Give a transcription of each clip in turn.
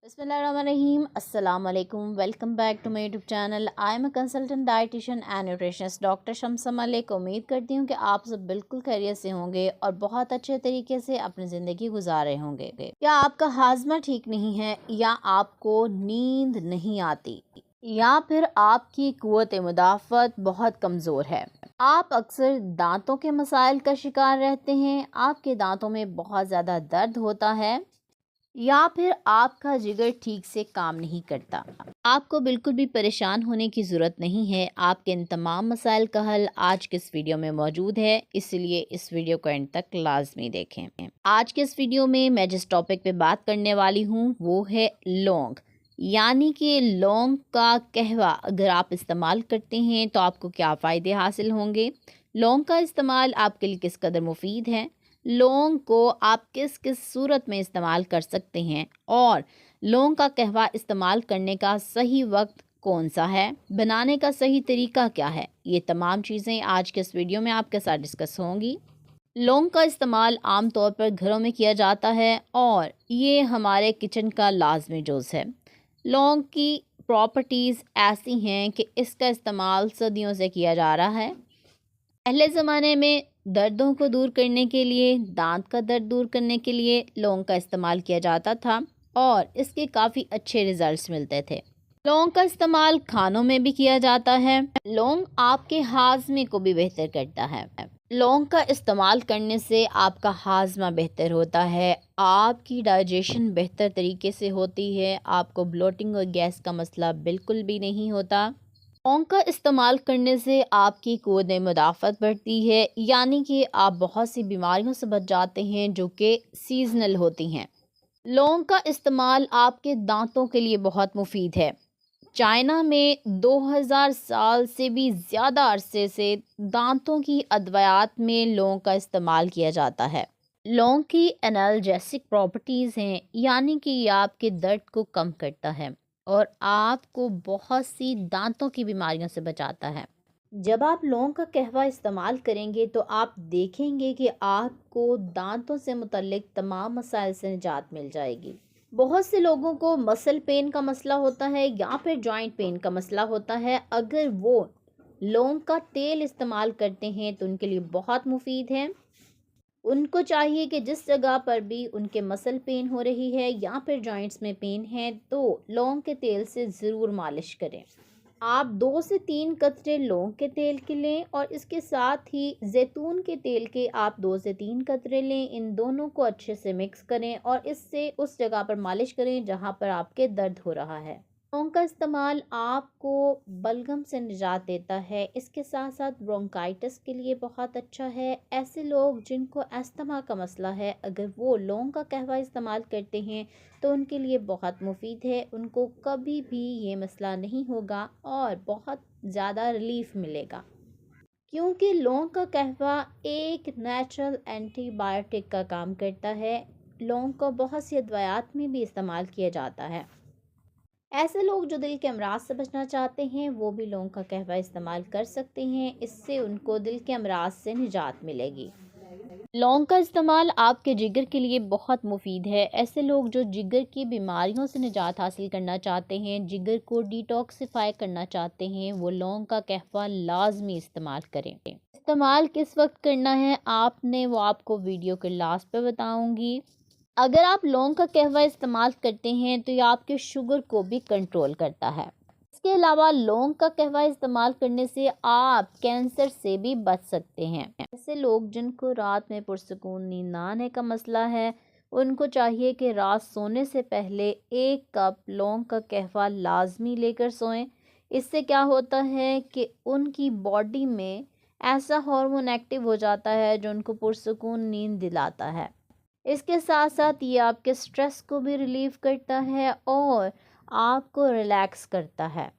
Bismillahirrahmanirrahim. Assalamu alaikum. Welcome back to my YouTube channel. I am a consultant dietitian and nutritionist Dr. Shamsa Malik. उम्मीद करती हूँ कि आप सब बिल्कुल खैरियत से होंगे और बहुत अच्छे तरीके से अपनी ज़िंदगी गुजार रहे होंगे। क्या आपका हाजमा ठीक नहीं है, या आपको नींद नहीं आती, या फिर आपकी कुव्वत मुदाफ़त बहुत कमज़ोर है? आप अक्सर दांतों के मसाइल का शिकार रहते हैं, आपके दांतों में बहुत ज़्यादा दर्द होता है, या फिर आपका जिगर ठीक से काम नहीं करता। आपको बिल्कुल भी परेशान होने की ज़रूरत नहीं है। आपके इन तमाम मसाइल का हल आज के इस वीडियो में मौजूद है, इसलिए इस वीडियो को एंड तक लाजमी देखें। आज के इस वीडियो में मैं जिस टॉपिक पे बात करने वाली हूँ वो है लौंग, यानी कि लौंग का कहवा अगर आप इस्तेमाल करते हैं तो आपको क्या फ़ायदे हासिल होंगे, लौंग का इस्तेमाल आपके लिए किस कदर मुफीद है, लौंग को आप किस किस सूरत में इस्तेमाल कर सकते हैं, और लौंग का कहवा इस्तेमाल करने का सही वक्त कौन सा है, बनाने का सही तरीका क्या है, ये तमाम चीज़ें आज के इस वीडियो में आपके साथ डिस्कस होंगी। लौंग का इस्तेमाल आम तौर पर घरों में किया जाता है और ये हमारे किचन का लाजमी जुज़ है। लौंग की प्रॉपर्टीज़ ऐसी हैं कि इसका इस्तेमाल सदियों से किया जा रहा है। पहले ज़माने में दर्दों को दूर करने के लिए, दांत का दर्द दूर करने के लिए लौंग का इस्तेमाल किया जाता था और इसके काफ़ी अच्छे रिजल्ट्स मिलते थे। लौंग का इस्तेमाल खानों में भी किया जाता है। लौंग आपके हाजमे को भी बेहतर करता है। लौंग का इस्तेमाल करने से आपका हाजमा बेहतर होता है, आपकी डाइजेशन बेहतर तरीके से होती है, आपको ब्लोटिंग और गैस का मसला बिल्कुल भी नहीं होता। लौंग का इस्तेमाल करने से आपकी कुव्वत मुदाफ़त बढ़ती है, यानी कि आप बहुत सी बीमारियों से बच जाते हैं जो कि सीज़नल होती हैं। लौंग का इस्तेमाल आपके दांतों के लिए बहुत मुफीद है। चाइना में 2000 साल से भी ज़्यादा अरसे से दांतों की अदवियात में लौंग का इस्तेमाल किया जाता है। लौंग की एनाल्जेसिक प्रॉपर्टीज़ हैं, यानी कि ये आपके दर्द को कम करता है और आपको बहुत सी दांतों की बीमारियों से बचाता है। जब आप लौंग का कहवा इस्तेमाल करेंगे तो आप देखेंगे कि आपको दांतों से मुतल्लिक तमाम मसाइल से निजात मिल जाएगी। बहुत से लोगों को मसल पेन का मसला होता है या फिर जॉइंट पेन का मसला होता है। अगर वो लौंग का तेल इस्तेमाल करते हैं तो उनके लिए बहुत मुफीद है। उनको चाहिए कि जिस जगह पर भी उनके मसल पेन हो रही है या फिर जॉइंट्स में पेन है तो लौंग के तेल से ज़रूर मालिश करें। आप 2 से 3 कतरे लौंग के तेल के लें और इसके साथ ही जैतून के तेल के आप 2 से 3 कतरे लें। इन दोनों को अच्छे से मिक्स करें और इससे उस जगह पर मालिश करें जहाँ पर आपके दर्द हो रहा है। लौंग का इस्तेमाल आपको बलगम से निजात देता है, इसके साथ साथ ब्रोंकाइटिस के लिए बहुत अच्छा है। ऐसे लोग जिनको अस्थमा का मसला है, अगर वो लौंग का कहवा इस्तेमाल करते हैं तो उनके लिए बहुत मुफीद है, उनको कभी भी ये मसला नहीं होगा और बहुत ज़्यादा रिलीफ मिलेगा, क्योंकि लौंग का कहवा एक नेचुरल एंटीबायोटिक का काम करता है। लौंग को बहुत सी अदवियात में भी इस्तेमाल किया जाता है। ऐसे लोग जो दिल के अमराज से बचना चाहते हैं वो भी लौंग का कहवा इस्तेमाल कर सकते हैं, इससे उनको दिल के अमराज से निजात मिलेगी। लौंग का इस्तेमाल आपके जिगर के लिए बहुत मुफीद है। ऐसे लोग जो जिगर की बीमारियों से निजात हासिल करना चाहते हैं, जिगर को डिटॉक्सिफाई करना चाहते हैं, वो लौंग का कहवा लाजमी इस्तेमाल करें। इस्तेमाल किस वक्त करना है आपने वो आपको वीडियो के लास्ट पे बताऊंगी। अगर आप लौंग का कहवा इस्तेमाल करते हैं तो ये आपके शुगर को भी कंट्रोल करता है। इसके अलावा लौंग का कहवा इस्तेमाल करने से आप कैंसर से भी बच सकते हैं। ऐसे लोग जिनको रात में पुरसकून नींद ना आने का मसला है, उनको चाहिए कि रात सोने से पहले 1 कप लौंग का कहवा लाजमी लेकर सोएं। इससे क्या होता है कि उनकी बॉडी में ऐसा हार्मोन एक्टिव हो जाता है जो उनको पुरसकून नींद दिलाता है। इसके साथ साथ ये आपके स्ट्रेस को भी रिलीव करता है और आपको रिलैक्स करता है।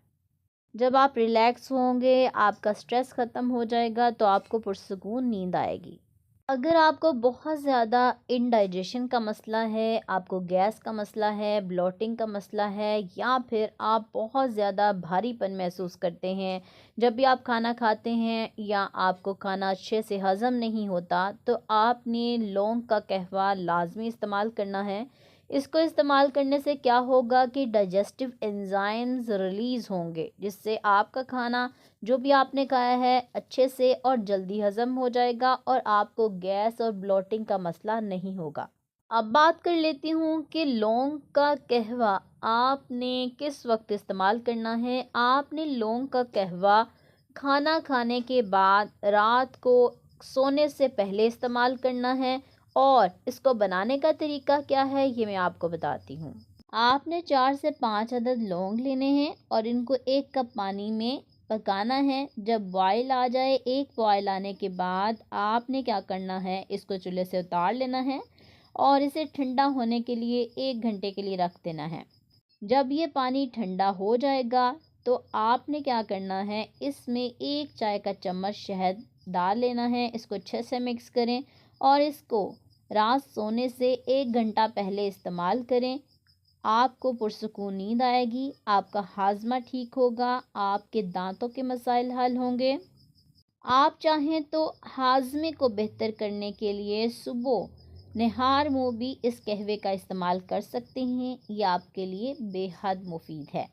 जब आप रिलैक्स होंगे, आपका स्ट्रेस ख़त्म हो जाएगा तो आपको पुरसकून नींद आएगी। अगर आपको बहुत ज़्यादा इंडाइजेशन का मसला है, आपको गैस का मसला है, ब्लोटिंग का मसला है, या फिर आप बहुत ज़्यादा भारीपन महसूस करते हैं जब भी आप खाना खाते हैं, या आपको खाना अच्छे से हज़म नहीं होता, तो आपने लौंग का कहवा लाजमी इस्तेमाल करना है। اس کو استعمال کرنے سے کیا ہوگا کہ ڈائجسٹیو انزائمز ریلیز ہوں گے، جس سے آپ کا کھانا جو بھی آپ نے کھایا ہے اچھے سے اور جلدی ہضم ہو جائے گا اور آپ کو گیس اور بلوٹنگ کا مسئلہ نہیں ہوگا۔ اب بات کر لیتی ہوں کہ لونگ کا قہوہ آپ نے کس وقت استعمال کرنا ہے۔ آپ نے لونگ کا قہوہ کھانا کھانے کے بعد رات کو سونے سے پہلے استعمال کرنا ہے، اور اس کو بنانے کا طریقہ کیا ہے یہ میں آپ کو بتاتی ہوں۔ آپ نے 4 سے 5 عدد لونگ لینے ہیں اور ان کو 1 کپ پانی میں پکانا ہے۔ جب بوائل آ جائے، 1 بوائل آنے کے بعد آپ نے کیا کرنا ہے، اس کو چولہے سے اتار لینا ہے اور اسے ٹھنڈا ہونے کے لیے 1 گھنٹے کے لیے رکھ دینا ہے۔ جب یہ پانی ٹھنڈا ہو جائے گا تو آپ نے کیا کرنا ہے، اس میں 1 چائے کا چمچ شہد ڈال لینا ہے۔ اس کو اچھے سے مکس کریں اور اس کو رات سونے سے 1 گھنٹہ پہلے استعمال کریں۔ آپ کو پرسکون نیند آئے گی، آپ کا ہاضمہ ٹھیک ہوگا، آپ کے دانتوں کے مسائل حل ہوں گے۔ آپ چاہیں تو ہاضمے کو بہتر کرنے کے لیے صبح نہار منہ بھی اس قہوے کا استعمال کر سکتے ہیں، یہ آپ کے لیے بے حد مفید ہے۔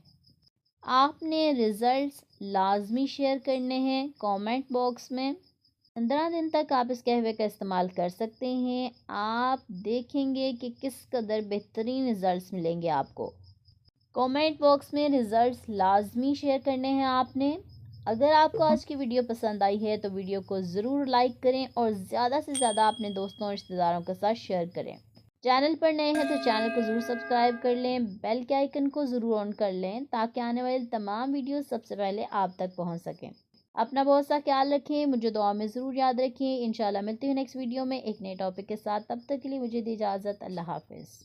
آپ نے رزلٹس لازمی شیئر کرنے ہیں کامنٹ باکس میں۔ 15 دن تک آپ اس قہوے کا استعمال کر سکتے ہیں، آپ دیکھیں گے کہ کس قدر بہترین رزلٹس ملیں گے آپ کو۔ کامنٹ باکس میں رزلٹس لازمی شیئر کرنے ہیں آپ نے۔ اگر آپ کو آج کی ویڈیو پسند آئی ہے تو ویڈیو کو ضرور لائک کریں اور زیادہ سے زیادہ اپنے دوستوں اور رشتہ داروں کے ساتھ شیئر کریں۔ چینل پر نئے ہیں تو چینل کو ضرور سبسکرائب کر لیں، بیل کے آئیکن کو ضرور آن کر لیں تاکہ آنے والی تمام ویڈیوز سب سے پہلے آپ تک پہنچ سکیں۔ اپنا بہت سا خیال رکھیں، مجھے دعا میں ضرور یاد رکھیں۔ انشاءاللہ ملتے ہیں نیکسٹ ویڈیو میں ایک نئے ٹاپک کے ساتھ، تب تک کے لیے مجھے دی اجازت۔ اللہ حافظ۔